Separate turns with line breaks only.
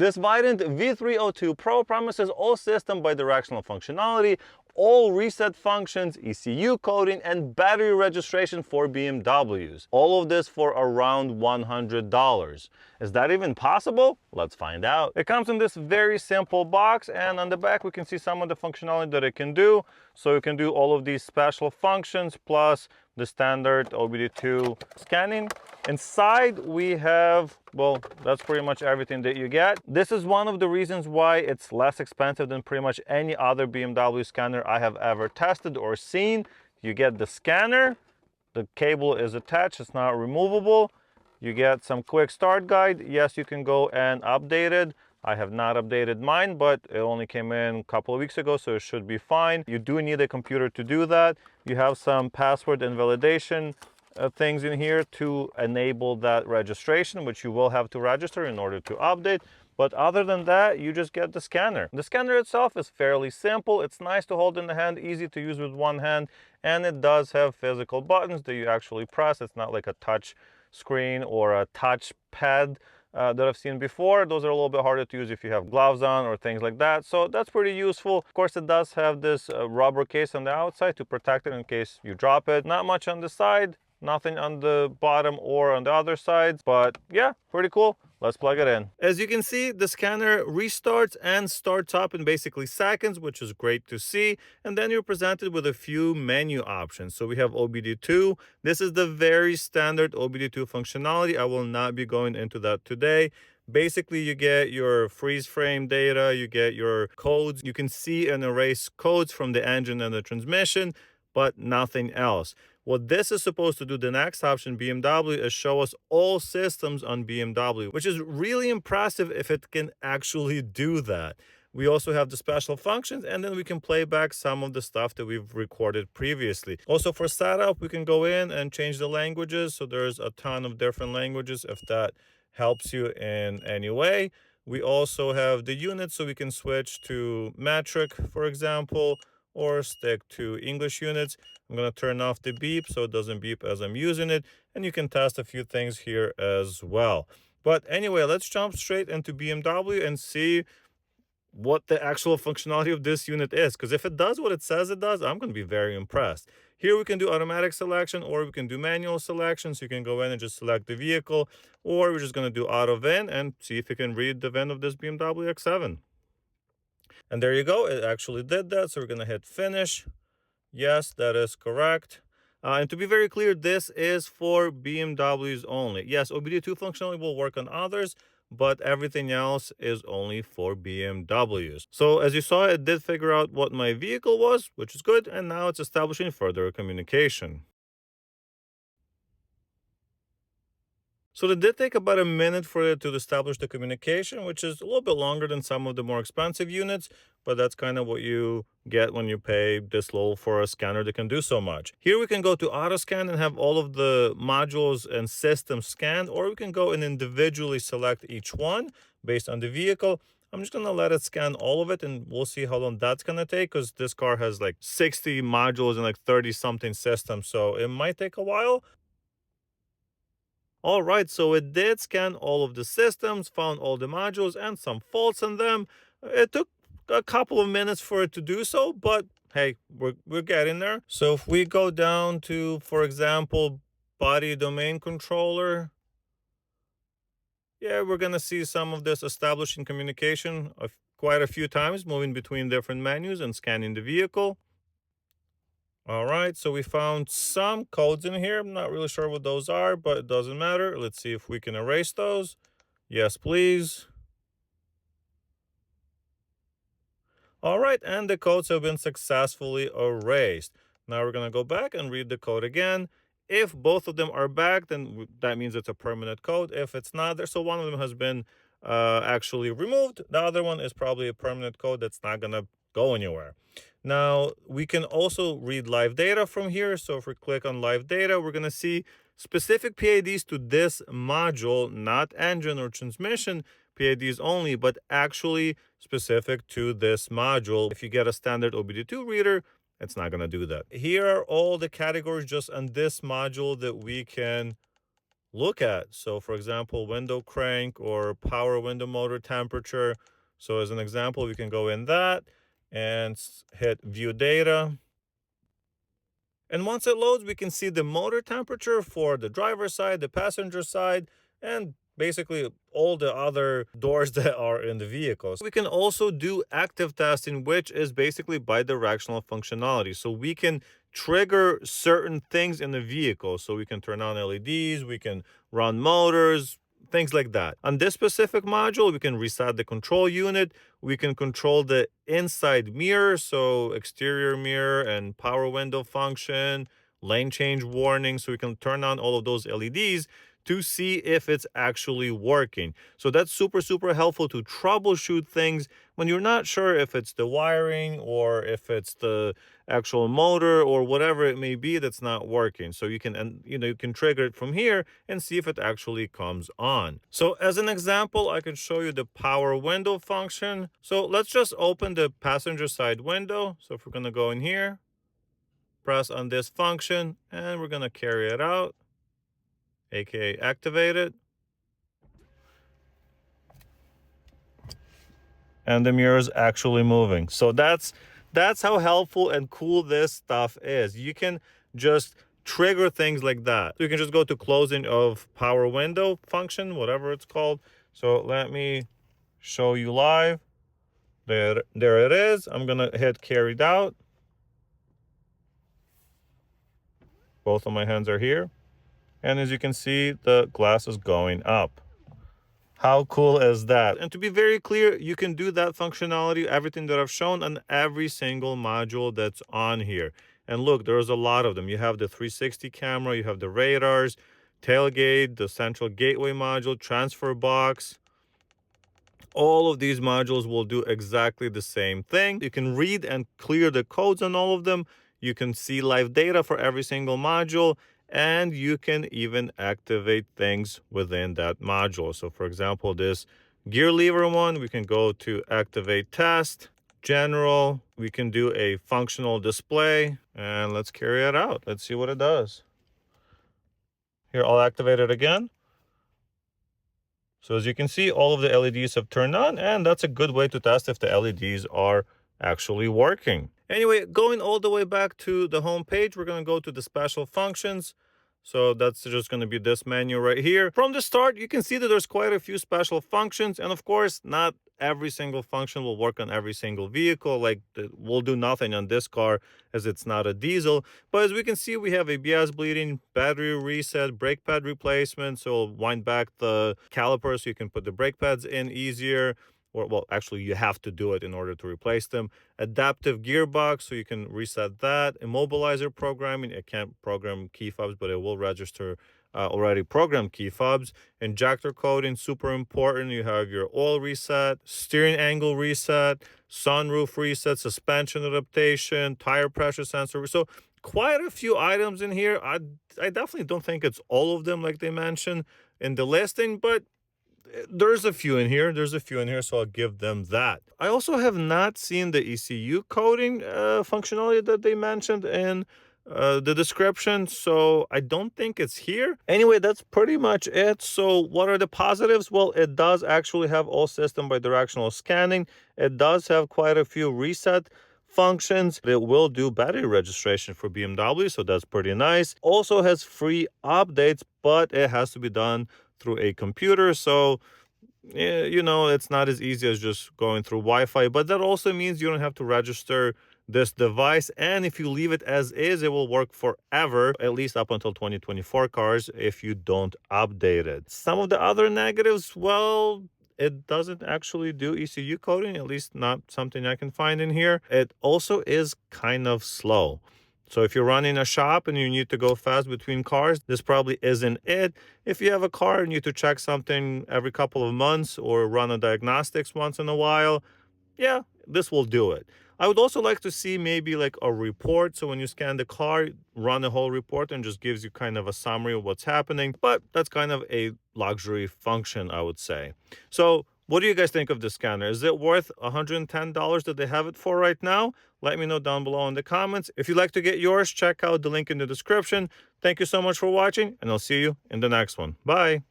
This VIDENT V302Pro promises all system bidirectional functionality, all reset functions, ECU coding, and battery registration for BMWs. All of this for around $100. Is that even possible? Let's find out. It comes in this very simple box, and on the back we can see some of the functionality that it can do. So it can do all of these special functions plus the standard OBD2 scanning. Inside we have, well, that's pretty much everything that you get. This is one of the reasons why it's less expensive than pretty much any other BMW scanner I have ever tested or seen. You get the scanner, the cable is attached, it's not removable. You get some quick start guide. Yes, you can go and update it. I have not updated mine, but it only came in a couple of weeks ago, so it should be fine. You do need a computer to do that. You have some password and validation things in here to enable that registration, which you will have to register in order to update. But other than that, you just get the scanner. The scanner itself is fairly simple. It's nice to hold in the hand, easy to use with one hand, and it does have physical buttons that you actually press. It's not like a touch screen or a touch pad that I've seen before. Those are a little bit harder to use if you have gloves on or things like that. So that's pretty useful. Of course, it does have this rubber case on the outside to protect it in case you drop it. Not much on the side, nothing on the bottom or on the other sides, but yeah, pretty cool. Let's plug it in. As you can see, the scanner restarts and starts up in basically seconds, which is great to see. And then you're presented with a few menu options. So we have OBD2. This is the very standard OBD2 functionality. I will not be going into that today. Basically, you get your freeze frame data, you get your codes. You can see and erase codes from the engine and the transmission, but nothing else. What this is supposed to do, the next option, BMW, is show us all systems on BMW, which is really impressive if it can actually do that. We also have the special functions, and then we can play back some of the stuff that we've recorded previously. Also for setup, we can go in and change the languages. So there's a ton of different languages if that helps you in any way. We also have the units, so we can switch to metric, for example, or stick to English units. I'm going to turn off the beep so it doesn't beep as I'm using it. And you can test a few things here as well. But anyway, let's jump straight into BMW and see what the actual functionality of this unit is. Because if it does what it says it does, I'm going to be very impressed. Here we can do automatic selection, or we can do manual selection. So you can go in and just select the vehicle, or we're just going to do auto VIN and see if you can read the VIN of this BMW X7. And there you go, it actually did that. So we're going to hit finish. Yes, that is correct. And to be very clear, this is for BMWs only. Yes, OBD2 functionality will work on others, but everything else is only for BMWs. So as you saw, it did figure out what my vehicle was, which is good. And now it's establishing further communication. So it did take about a minute for it to establish the communication, which is a little bit longer than some of the more expensive units, but that's kind of what you get when you pay this low for a scanner that can do so much. Here we can go to auto scan and have all of the modules and systems scanned, or we can go and individually select each one based on the vehicle. I'm just going to let it scan all of it, and we'll see how long that's going to take, because this car has like 60 modules and like 30 something systems, so it might take a while. All right, so it did scan all of the systems, found all the modules and some faults in them. It took a couple of minutes for it to do so, but hey, we're getting there. So if we go down to, for example, body domain controller, yeah, we're going to see some of this establishing communication quite a few times, moving between different menus and scanning the vehicle. All right, so we found some codes in here. I'm not really sure what those are, but it doesn't matter. Let's see if we can erase those. Yes, please. All right, and the codes have been successfully erased. Now we're going to go back and read the code again. If both of them are back, then that means it's a permanent code. If it's not there, so one of them has been actually removed. The other one is probably a permanent code that's not going to go anywhere. Now, we can also read live data from here. So if we click on live data, we're going to see specific PIDs to this module, not engine or transmission PIDs only, but actually specific to this module. If you get a standard OBD2 reader, it's not going to do that. Here are all the categories just on this module that we can look at. So for example, window crank or power window motor temperature. So as an example, we can go in that and hit view data. And once it loads, we can see the motor temperature for the driver's side, the passenger side, and basically all the other doors that are in the vehicle. We can also do active testing, which is basically bidirectional functionality. So we can trigger certain things in the vehicle. So we can turn on LEDs, we can run motors, things like that. On this specific module, we can reset the control unit. We can control the inside mirror, so exterior mirror and power window function, lane change warning. So we can turn on all of those LEDs to see if it's actually working. So that's super helpful to troubleshoot things when you're not sure if it's the wiring or if it's the actual motor or whatever it may be that's not working. So you can, and you can trigger it from here and see if it actually comes on. So as an example, I can show you the power window function. So let's just open the passenger side window. So if we're going to go in here, press on this function, and we're going to carry it out, aka activate it. And the mirror is actually moving. So that's how helpful and cool this stuff is. You can just trigger things like that. So you can just go to closing of power window function, whatever it's called. So let me show you live. There it is. I'm gonna hit carried out. Both of my hands are here. And as you can see, the glass is going up. How cool is that? And to be very clear, you can do that functionality, everything that I've shown, on every single module that's on here. And look, there's a lot of them. You have the 360 camera, you have the radars, tailgate, the central gateway module, transfer box. All of these modules will do exactly the same thing. You can read and clear the codes on all of them. You can see live data for every single module, and you can even activate things within that module. So for example, this gear lever one, we can go to activate test, general, we can do a functional display, and let's carry it out. Let's see what it does. Here, I'll activate it again. So as you can see, all of the LEDs have turned on, and that's a good way to test if the LEDs are actually working. Anyway, going all the way back to the home page, we're going to go to the special functions. So that's just going to be this menu right here. From the start, you can see that there's quite a few special functions. And of course, not every single function will work on every single vehicle. Like, we'll do nothing on this car as it's not a diesel. But as we can see, we have ABS bleeding, battery reset, brake pad replacement. So wind back the caliper so you can put the brake pads in easier. Or, well, actually, you have to do it in order to replace them. Adaptive gearbox, so you can reset that. Immobilizer programming, it can't program key fobs, but it will register already programmed key fobs. Injector coding, super important. You have your oil reset, steering angle reset, sunroof reset, suspension adaptation, tire pressure sensor. So quite a few items in here. I definitely don't think it's all of them like they mentioned in the listing, but there's a few in here. So I'll give them that. I also have not seen the ECU coding functionality that they mentioned in the description, so I don't think it's here. Anyway, that's pretty much it. So what are the positives? Well, it does actually have all system bidirectional scanning. It does have quite a few reset functions. It will do battery registration for BMW, so that's pretty nice. Also has free updates, but it has to be done through a computer, so it's not as easy as just going through Wi-Fi. But that also means you don't have to register this device, and if you leave it as is, it will work forever, at least up until 2024 cars, if you don't update it. Some of the other negatives, well, it doesn't actually do ECU coding, at least not something I can find in here. It also is kind of slow. So if you're running a shop and you need to go fast between cars, this probably isn't it. If you have a car and you need to check something every couple of months or run a diagnostics once in a while, yeah, this will do it. I would also like to see maybe like a report. So when you scan the car, run a whole report and just gives you kind of a summary of what's happening. But that's kind of a luxury function, I would say. So What do you guys think of this scanner? Is it worth $110 that they have it for right now? Let me know down below in the comments. If you'd like to get yours, check out the link in the description. Thank you so much for watching, and I'll see you in the next one. Bye.